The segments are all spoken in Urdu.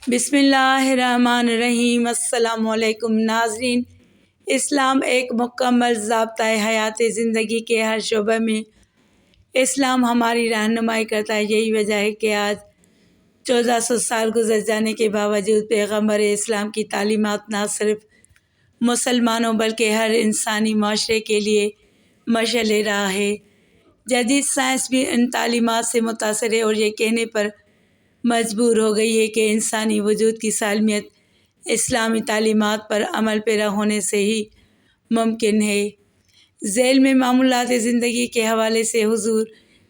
بسم اللہ الرحمن الرحیم۔ السلام علیکم ناظرین۔ اسلام ایک مکمل ضابطۂ حیات زندگی کے ہر شعبے میں اسلام ہماری رہنمائی کرتا ہے۔ یہی وجہ ہے کہ آج 1400 سال گزر جانے کے باوجود پیغمبر اسلام کی تعلیمات نہ صرف مسلمانوں بلکہ ہر انسانی معاشرے کے لیے مشعل راہ ہے۔ جدید سائنس بھی ان تعلیمات سے متاثر ہے اور یہ کہنے پر مجبور ہو گئی ہے کہ انسانی وجود کی سالمیت اسلامی تعلیمات پر عمل پیرا ہونے سے ہی ممکن ہے۔ ذیل میں معمولات زندگی کے حوالے سے حضور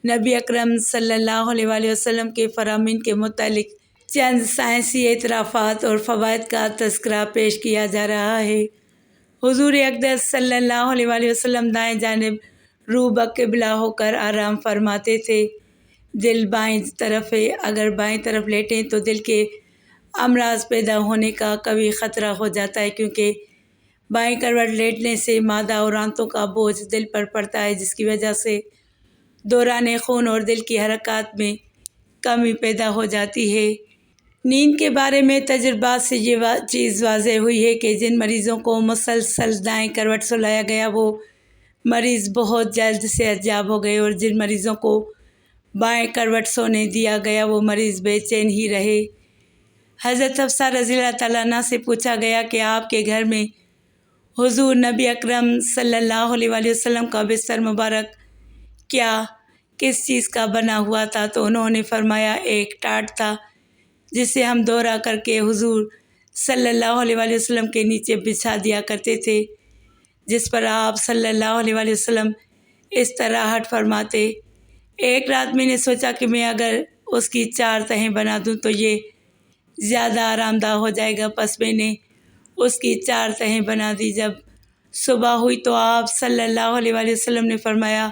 نبی اکرم صلی اللہ علیہ وآلہ وسلم کے فرامین کے متعلق چند سائنسی اعترافات اور فوائد کا تذکرہ پیش کیا جا رہا ہے۔ حضور اقدس صلی اللہ علیہ وآلہ وسلم دائیں جانب رو بقبلہ ہو کر آرام فرماتے تھے۔ دل بائیں طرف ہے، اگر بائیں طرف لیٹیں تو دل کے امراض پیدا ہونے کا قوی خطرہ ہو جاتا ہے، کیونکہ بائیں کروٹ لیٹنے سے معدہ اور آنتوں کا بوجھ دل پر پڑتا ہے، جس کی وجہ سے دوران خون اور دل کی حرکات میں کمی پیدا ہو جاتی ہے۔ نیند کے بارے میں تجربات سے یہ چیز واضح ہوئی ہے کہ جن مریضوں کو مسلسل دائیں کروٹ سلایا گیا وہ مریض بہت جلد صحت یاب ہو گئے، اور جن مریضوں کو بائیں کروٹ سونے دیا گیا وہ مریض بے چین ہی رہے۔ حضرت حفصہ رضی اللہ تعالیٰ عنہ سے پوچھا گیا کہ آپ کے گھر میں حضور نبی اکرم صلی اللہ علیہ وآلہ وسلم کا بستر مبارک کس چیز کا بنا ہوا تھا؟ تو انہوں نے فرمایا ایک ٹاٹ تھا جسے ہم دورہ کر کے حضور صلی اللہ علیہ وآلہ وسلم کے نیچے بچھا دیا کرتے تھے، جس پر آپ صلی اللہ علیہ وآلہ وسلم استراحت فرماتے۔ ایک رات میں نے سوچا کہ میں اگر اس کی 4 تہیں بنا دوں تو یہ زیادہ آرام دہ ہو جائے گا، پس میں نے اس کی 4 تہیں بنا دی۔ جب صبح ہوئی تو آپ صلی اللہ علیہ وآلہ وسلم نے فرمایا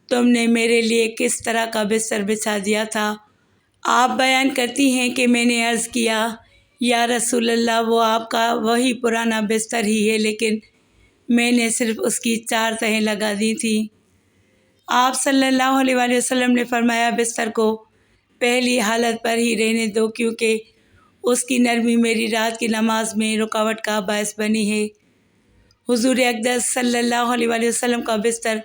تم نے میرے لیے کس طرح کا بستر بچھا دیا تھا؟ آپ بیان کرتی ہیں کہ میں نے عرض کیا یا رسول اللہ، وہ آپ کا وہی پرانا بستر ہی ہے، لیکن میں نے صرف اس کی 4 تہیں لگا دی تھیں۔ آپ صلی اللہ علیہ وآلہ وسلم نے فرمایا بستر کو پہلی حالت پر ہی رہنے دو، کیونکہ اس کی نرمی میری رات کی نماز میں رکاوٹ کا باعث بنی ہے۔ حضور اقدس صلی اللہ علیہ وآلہ وسلم کا بستر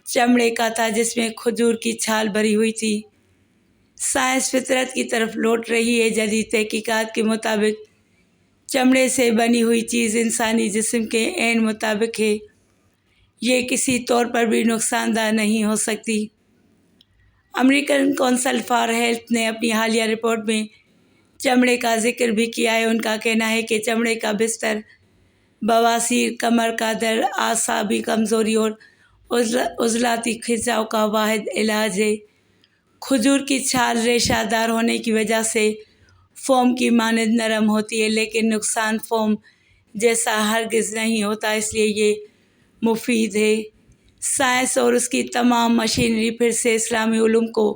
چمڑے کا تھا جس میں کھجور کی چھال بھری ہوئی تھی۔ سائنس فطرت کی طرف لوٹ رہی ہے۔ جدید تحقیقات کے مطابق چمڑے سے بنی ہوئی چیز انسانی جسم کے عین مطابق ہے، یہ کسی طور پر بھی نقصان دہ نہیں ہو سکتی۔ امریکن کونسل فار ہیلتھ نے اپنی حالیہ رپورٹ میں چمڑے کا ذکر بھی کیا ہے۔ ان کا کہنا ہے کہ چمڑے کا بستر بواسیر، کمر کا درد، اعصابی کمزوری اور عضلاتی کھنچاؤ کا واحد علاج ہے۔ کھجور کی چھال ریشہ دار ہونے کی وجہ سے فوم کی مانند نرم ہوتی ہے، لیکن نقصان فوم جیسا ہرگز نہیں ہوتا، اس لیے یہ مفید ہے۔ سائنس اور اس کی تمام مشینری پھر سے اسلامی علوم کو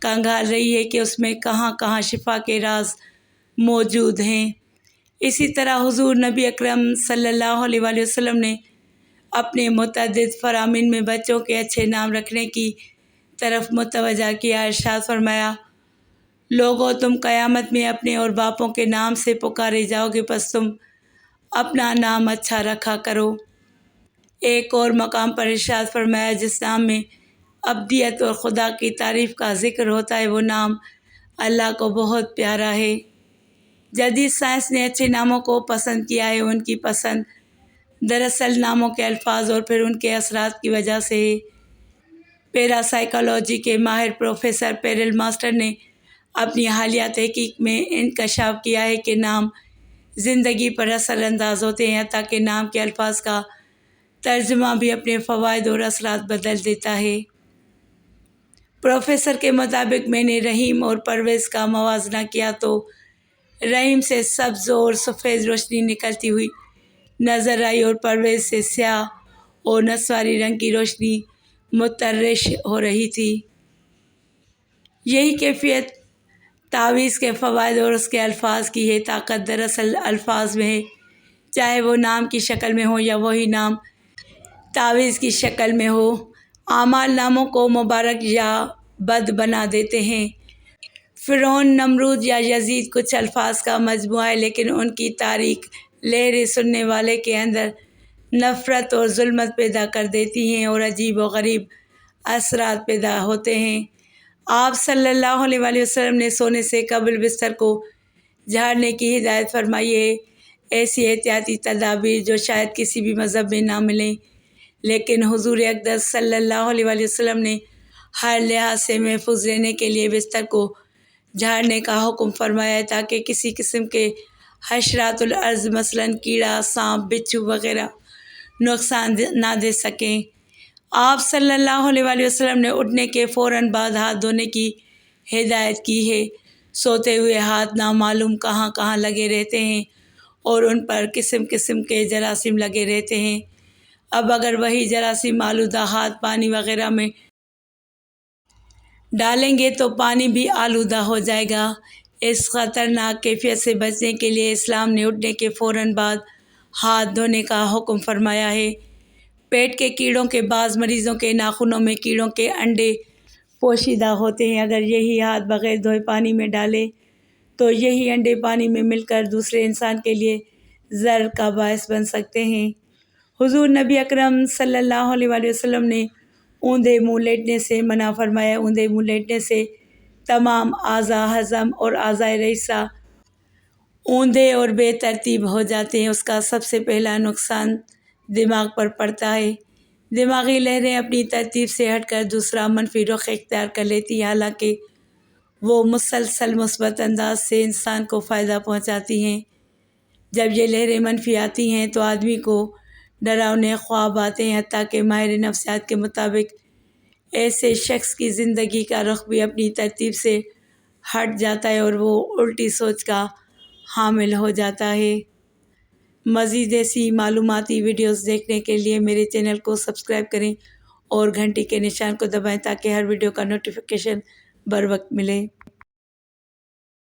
کھنگال رہی ہے کہ اس میں کہاں کہاں شفا کے راز موجود ہیں۔ اسی طرح حضور نبی اکرم صلی اللہ علیہ وآلہ وسلم نے اپنے متعدد فرامین میں بچوں کے اچھے نام رکھنے کی طرف متوجہ کیا۔ ارشاد فرمایا لوگو، تم قیامت میں اپنے اور باپوں کے نام سے پکارے جاؤ گے، پس تم اپنا نام اچھا رکھا کرو۔ ایک اور مقام پر ارشاد فرمایا جس نام میں ابدیت اور خدا کی تعریف کا ذکر ہوتا ہے وہ نام اللہ کو بہت پیارا ہے۔ جدید سائنس نے اچھے ناموں کو پسند کیا ہے۔ ان کی پسند دراصل ناموں کے الفاظ اور پھر ان کے اثرات کی وجہ سے ہے۔ پیرا سائیکالوجی کے ماہر پروفیسر پیرل ماسٹر نے اپنی حالیہ تحقیق میں انکشاف کیا ہے کہ نام زندگی پر اثر انداز ہوتے ہیں، حتیٰ کہ نام کے الفاظ کا ترجمہ بھی اپنے فوائد اور اثرات بدل دیتا ہے۔ پروفیسر کے مطابق میں نے رحیم اور پرویز کا موازنہ کیا تو رحیم سے سبز اور سفید روشنی نکلتی ہوئی نظر آئی، اور پرویز سے سیاہ اور نسواری رنگ کی روشنی مترشح ہو رہی تھی۔ یہی کیفیت تعویذ کے فوائد اور اس کے الفاظ کی ہے۔ طاقت دراصل الفاظ میں ہے، چاہے وہ نام کی شکل میں ہو یا وہی نام تعویذ کی شکل میں ہو۔ اعمال ناموں کو مبارک یا بد بنا دیتے ہیں۔ فرعون، نمرود یا یزید کچھ الفاظ کا مجموعہ ہے، لیکن ان کی تاریخ لہریں سننے والے کے اندر نفرت اور ظلمت پیدا کر دیتی ہیں اور عجیب و غریب اثرات پیدا ہوتے ہیں۔ آپ صلی اللہ علیہ وآلہ وسلم نے سونے سے قبل بستر کو جھاڑنے کی ہدایت فرمائی ہے۔ ایسی احتیاطی تدابیر جو شاید کسی بھی مذہب میں نہ ملیں، لیکن حضور اقدس صلی اللہ علیہ وآلہ وسلم نے ہر لحاظ سے محفوظ رہنے کے لیے بستر کو جھاڑنے کا حکم فرمایا ہے، تاکہ کسی قسم کے حشرات الارض مثلاً کیڑا، سانپ، بچھو وغیرہ نقصان نہ دے سکیں۔ آپ صلی اللہ علیہ وآلہ وسلم نے اٹھنے کے فوراً بعد ہاتھ دھونے کی ہدایت کی ہے۔ سوتے ہوئے ہاتھ نامعلوم کہاں کہاں لگے رہتے ہیں اور ان پر قسم قسم کے جراثیم لگے رہتے ہیں۔ اب اگر وہی جراثیم آلودہ ہاتھ پانی وغیرہ میں ڈالیں گے تو پانی بھی آلودہ ہو جائے گا۔ اس خطرناک کیفیت سے بچنے کے لیے اسلام نے اٹھنے کے فوراً بعد ہاتھ دھونے کا حکم فرمایا ہے۔ پیٹ کے کیڑوں کے بعض مریضوں کے ناخنوں میں کیڑوں کے انڈے پوشیدہ ہوتے ہیں۔ اگر یہی ہاتھ بغیر دھوئے پانی میں ڈالے تو یہی انڈے پانی میں مل کر دوسرے انسان کے لیے زہر کا باعث بن سکتے ہیں۔ حضور نبی اکرم صلی اللہ علیہ وآلہ وسلم نے اوندھے منہ لیٹنے سے منع فرمایا۔ اوندھے منہ لیٹنے سے تمام اعضاء ہضم اور اعضاء رئیسہ اوندھے اور بے ترتیب ہو جاتے ہیں۔ اس کا سب سے پہلا نقصان دماغ پر پڑتا ہے۔ دماغی لہریں اپنی ترتیب سے ہٹ کر دوسرا منفی رخ اختیار کر لیتی ہیں، حالانکہ وہ مسلسل مثبت انداز سے انسان کو فائدہ پہنچاتی ہیں۔ جب یہ لہریں منفی آتی ہیں تو آدمی کو ڈراؤنے خواب آتے ہیں، حتیٰ کہ ماہر نفسیات کے مطابق ایسے شخص کی زندگی کا رخ بھی اپنی ترتیب سے ہٹ جاتا ہے اور وہ الٹی سوچ کا حامل ہو جاتا ہے۔ مزید ایسی معلوماتی ویڈیوز دیکھنے کے لیے میرے چینل کو سبسکرائب کریں اور گھنٹی کے نشان کو دبائیں تاکہ ہر ویڈیو کا نوٹیفیکیشن بر وقت ملے۔